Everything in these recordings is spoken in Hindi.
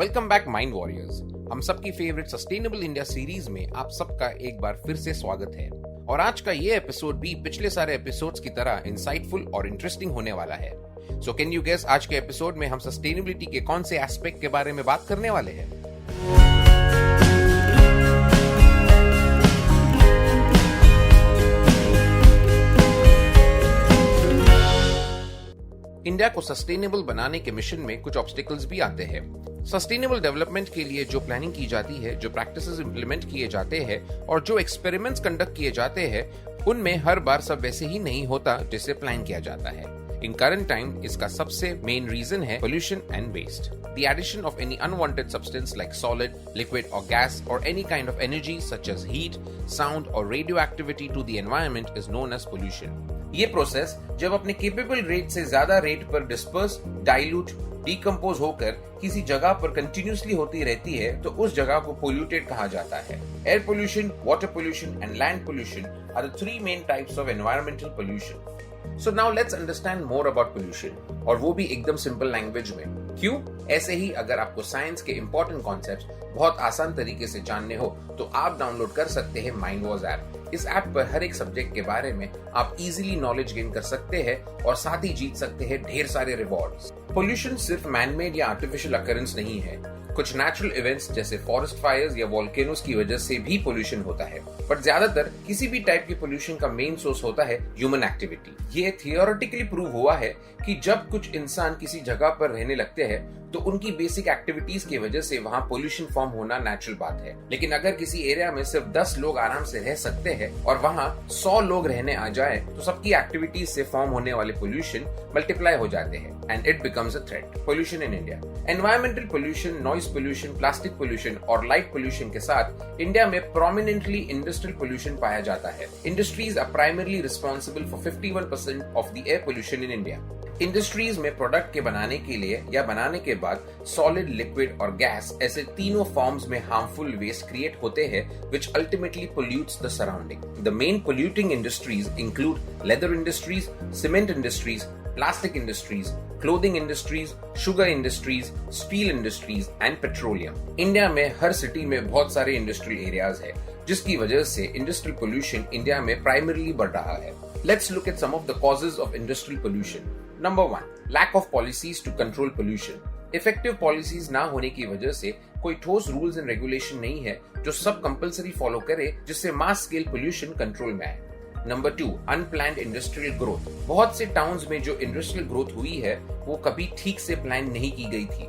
Welcome back mind warriors. हम सबकी फेवरेट सस्टेनेबल इंडिया सीरीज में आप सबका एक बार फिर से स्वागत है और आज का ये एपिसोड भी पिछले सारे एपिसोड्स की तरह इंसाइटफुल और इंटरेस्टिंग होने वाला है। सो कैन यू गेस आज के एपिसोड में हम सस्टेनेबिलिटी के कौन से एस्पेक्ट के बारे में बात करने वाले हैं? इंडिया को सस्टेनेबल बनाने के मिशन में कुछ ऑब्स्टिकल्स भी आते हैं। सस्टेनेबल डेवलपमेंट के लिए जो प्लानिंग की जाती है, जो प्रैक्टिसेस इंप्लीमेंट किए जाते हैं और जो एक्सपेरिमेंट्स कंडक्ट किए जाते हैं, उनमें हर बार सब वैसे ही नहीं होता जैसे प्लान किया जाता है। इन करंट टाइम इसका सबसे मेन रीजन है pollution and waste. The addition of any unwanted substance like solid, liquid or gas or any kind of energy such as heat, sound or radioactivity to the environment is known as pollution. ये प्रोसेस जब अपने केपेबल रेट से ज्यादा रेट पर डिस्पर्स, डाइल्यूट, डिकम्पोज होकर किसी जगह पर कंटिन्यूसली होती रहती है तो उस जगह को पोल्यूटेड कहा जाता है। Air pollution, water pollution and land pollution are the three main types of environmental pollution. So now let's understand more about pollution, और वो भी एकदम सिंपल लैंग्वेज में। क्यों? ऐसे ही अगर आपको साइंस के इंपॉर्टेंट कॉन्सेप्ट्स बहुत आसान तरीके से जानने हो तो आप डाउनलोड कर सकते हैं माइंड वॉज ऐप। इस ऐप पर हर एक सब्जेक्ट के बारे में आप इजीली नॉलेज गेन कर सकते हैं और साथ ही जीत सकते हैं ढेर सारे रिवॉर्ड्स। पोल्यूशन सिर्फ मैनमेड या आर्टिफिशियल अकरेंस नहीं है। कुछ नेचुरल इवेंट्स जैसे फॉरेस्ट फायर्स या वोल्केनोस की वजह से भी पोल्यूशन होता है, बट ज्यादातर किसी भी टाइप की पोल्यूशन का मेन सोर्स होता है ह्यूमन एक्टिविटी। ये थियोरेटिकली प्रूव हुआ है कि जब कुछ इंसान किसी जगह पर रहने लगते हैं तो उनकी बेसिक एक्टिविटीज की वजह से वहाँ पोल्यूशन फॉर्म होना नेचुरल बात है। लेकिन अगर किसी एरिया में सिर्फ 10 लोग आराम से रह सकते हैं और वहाँ 100 लोग रहने आ जाए तो सबकी एक्टिविटीज से फॉर्म होने वाले पोल्यूशन मल्टीप्लाई हो जाते हैं and it becomes a threat. Pollution in India, environmental pollution, noise pollution, plastic pollution और लाइट पोल्यूशन के साथ इंडिया में प्रोमिनेंटली इंडस्ट्रियल पोल्यूशन पाया जाता है। Industries are primarily responsible for 51% of the air pollution in India. Industries में प्रोडक्ट के बनाने के लिए या बनाने के बाद सॉलिड, लिक्विड और गैस ऐसे तीनों फॉर्म्स में हार्मफुल वेस्ट क्रिएट होते हैं which ultimately pollutes the surrounding. The main polluting industries include leather industries, cement industries, plastic industries, clothing industries, sugar industries, steel industries and petroleum. India में हर सिटी में बहुत सारे इंडस्ट्रियल एरियाज है जिसकी वजह से इंडस्ट्रियल पोल्यूशन इंडिया में प्राइमरीली बढ़ रहा है। Let's look at some of the causes of industrial pollution. Number 1, lack of policies to control pollution. Effective policies ना होने की वजह से कोई ठोस रूल्स एंड रेगुलेशन नहीं है जो सब कंपलसरी फॉलो करे जिससे मास स्केल पोल्यूशन कंट्रोल में आए। Number 2, unplanned industrial growth. बहुत से टाउन्स में जो इंडस्ट्रियल ग्रोथ हुई है वो कभी ठीक से प्लान नहीं की गई थी।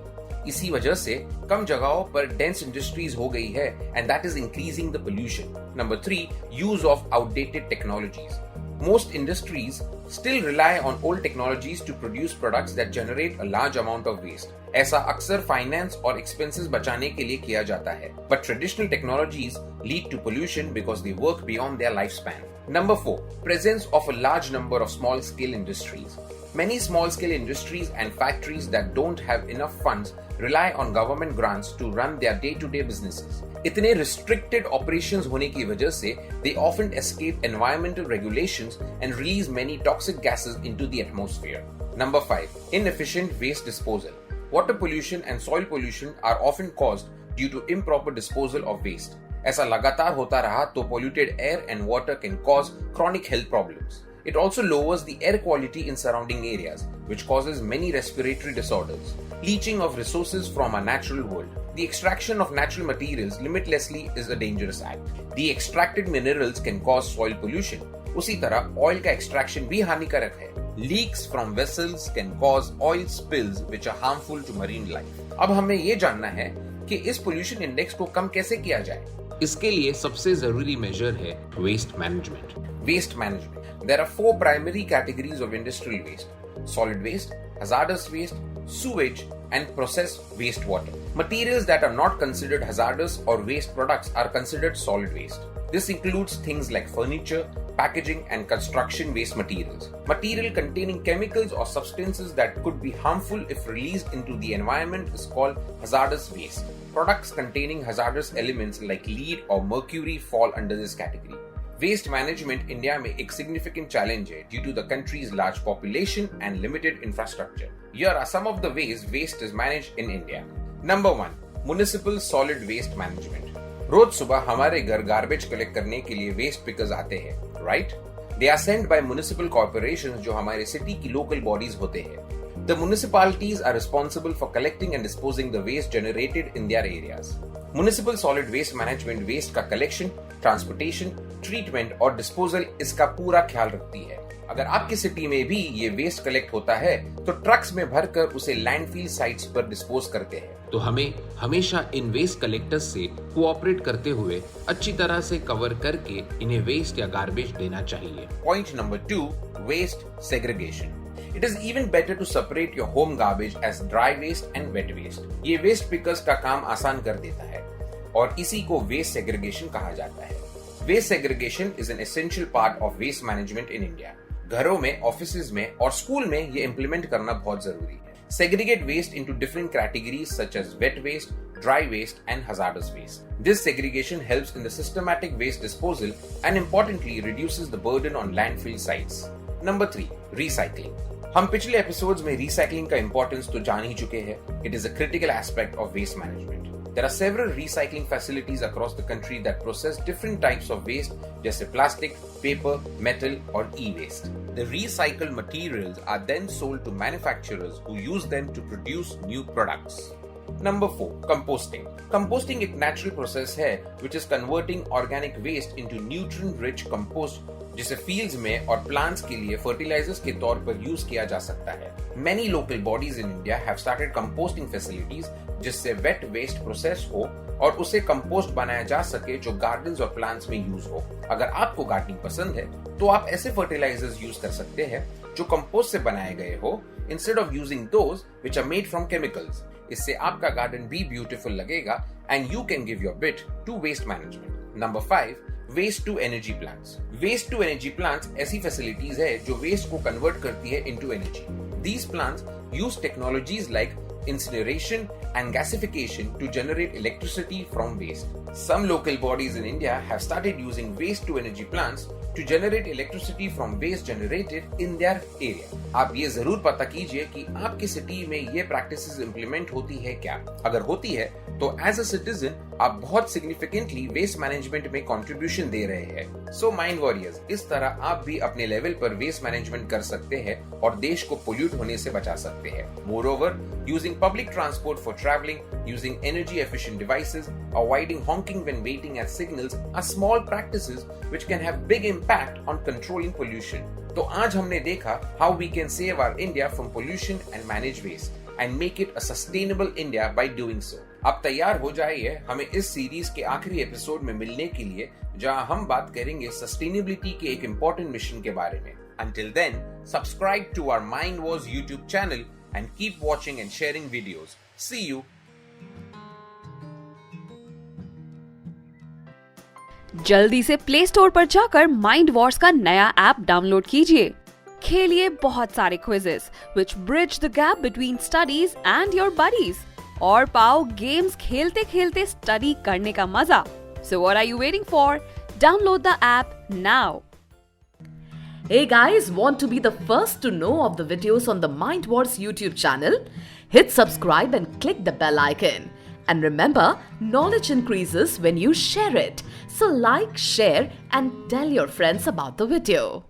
इसी वजह से कम जगहों पर डेंस इंडस्ट्रीज हो गई है and that is increasing the pollution. Number 3, use of outdated technologies. Most industries still rely on old technologies to produce products that generate a large amount of waste. ऐसा अक्सर फाइनेंस और एक्सपेंसेस बचाने के लिए किया जाता है, but traditional technologies lead to pollution because they work beyond their lifespan. Number 4, presence of a large number of small-scale industries. Many small-scale industries and factories that don't have enough funds rely on government grants to run their day-to-day businesses. इतने restricted operations होने की वजह से they often escape environmental regulations and release many toxic gases into the atmosphere. Number 5, inefficient waste disposal. Water pollution and soil pollution are often caused due to improper disposal of waste. ऐसा लगातार होता रहा तो polluted air and water can cause chronic health problems. It also lowers the air quality in surrounding areas, which causes many respiratory disorders. Leaching of resources from our natural world. The extraction of natural materials limitlessly is a dangerous act. The extracted minerals can cause soil pollution. उसी तरह oil का extraction भी हानिकारक है. Leaks from vessels can cause oil spills which are harmful to marine life. अब हमें ये जानना है कि इस pollution index को कम कैसे किया जाए। इसके लिए सबसे जरूरी मेजर है waste management. Waste management. There are 4 primary categories of industrial waste: solid waste, hazardous waste, sewage, and processed wastewater. Materials that are not considered hazardous or waste products are considered solid waste. This includes things like furniture, packaging, and construction waste materials. Material containing chemicals or substances that could be harmful if released into the environment is called hazardous waste. Products containing hazardous elements like lead or mercury fall under this category. Waste management India में एक significant challenge है due to the country's large population and limited infrastructure. Here are some of the ways waste is managed in India. Number 1, municipal solid waste management. रोज सुबह हमारे घर गार्बेज कलेक्ट करने के लिए वेस्ट पिकर्स आते हैं, right? They are sent by municipal corporations जो हमारे सिटी की लोकल बॉडीज होते हैं। The municipalities are responsible for collecting and disposing the waste generated in their areas. Municipal solid waste management waste का collection, transportation, treatment और disposal इसका पूरा ख्याल रखती है। अगर आपकी सिटी में भी ये वेस्ट कलेक्ट होता है तो ट्रक्स में भरकर उसे लैंडफिल साइट्स पर डिस्पोज करते हैं। तो हमें हमेशा इन वेस्ट कलेक्टर्स से कोऑपरेट करते हुए अच्छी तरह से कवर करके इन्हें वेस्ट या गार्बेज देना चाहिए। Point number 2, waste segregation. It is even better to separate your home garbage as dry waste and wet waste. ये वेस्ट पिकर्स का काम आसान कर देता है और इसी को वेस्ट सेग्रीगेशन कहा जाता है। Waste segregation is an essential part of waste management in India. घरों में, ऑफिसेज में और स्कूल में ये इम्प्लीमेंट करना बहुत जरूरी है। Segregate waste into different categories such as wet waste, dry waste and hazardous waste. This segregation helps in the systematic waste disposal and importantly reduces the burden on landfill sites. Number 3, recycling. हम पिछले एपिसोड्स में रिसाइकलिंग का इंपॉर्टेंस तो जान ही चुके हैं। It is a critical aspect of waste management. There are several recycling facilities across the country that process different types of waste जैसे प्लास्टिक, पेपर, मेटल और e-waste. The recycled materials are then sold to manufacturers who use them to produce new products. Number 4, composting. Composting एक natural process है which is converting organic waste into nutrient-rich compost जिसे fields में और plants के लिए fertilizers के तौर पर use किया जा सकता है। Many local bodies in India have started composting facilities जिससे wet waste process हो और उसे compost बनाया जा सके जो gardens और plants में use हो। अगर आपको gardening पसंद है तो आप ऐसे fertilizers use कर सकते हैं जो compost से बनाए गए हो instead of using those which are made from chemicals. इससे आपका गार्डन भी ब्यूटीफुल लगेगा and you can give your bit to waste management. Number 5, waste to energy plants. Waste to energy plants ऐसी फैसिलिटीज है जो वेस्ट को कन्वर्ट करती है into energy. These plants use technologies like incineration and gasification to generate electricity from waste. Some local bodies in India have started using waste to energy plants to generate electricity from waste generated in their area. आप ये जरूर पता कीजिए कि आपकी सिटी में ये प्रैक्टिसेस इंप्लीमेंट होती है क्या। अगर होती है तो एज अ सिटीजन आप बहुत सिग्निफिकेंटली वेस्ट मैनेजमेंट में कंट्रीब्यूशन दे रहे हैं। सो माइंड वॉरियर्स, इस तरह आप भी अपने लेवल पर वेस्ट मैनेजमेंट कर सकते हैं और देश को पोल्यूट होने से बचा सकते हैं। Moreover, using public transport for travelling, using energy efficient devices, avoiding honking when waiting at signals are small practices which can have big impact on controlling pollution. तो आज हमने देखा how we can save our India from pollution and manage waste and make it a sustainable India by doing so. अब तैयार हो जाइए हमें इस सीरीज के आखिरी एपिसोड में मिलने के लिए जहां हम बात करेंगे सस्टेनेबिलिटी के एक इम्पोर्टेंट मिशन के बारे में। Until then, subscribe to our Mind Wars YouTube channel and keep watching and sharing videos. See you. जल्दी से प्ले स्टोर पर जाकर माइंड वॉर्स का नया ऐप डाउनलोड कीजिए। खेलिए बहुत सारे quizzes which bridge the gap between studies and your buddies और पाओ गेम्स खेलते खेलते स्टडी करने का मजा। So what are you waiting for? Download the app now. Hey guys, want to be the first to know of the videos on the Mind Wars YouTube channel? Hit subscribe and click the bell icon. And remember, knowledge increases when you share it. So like, share and tell your friends about the video.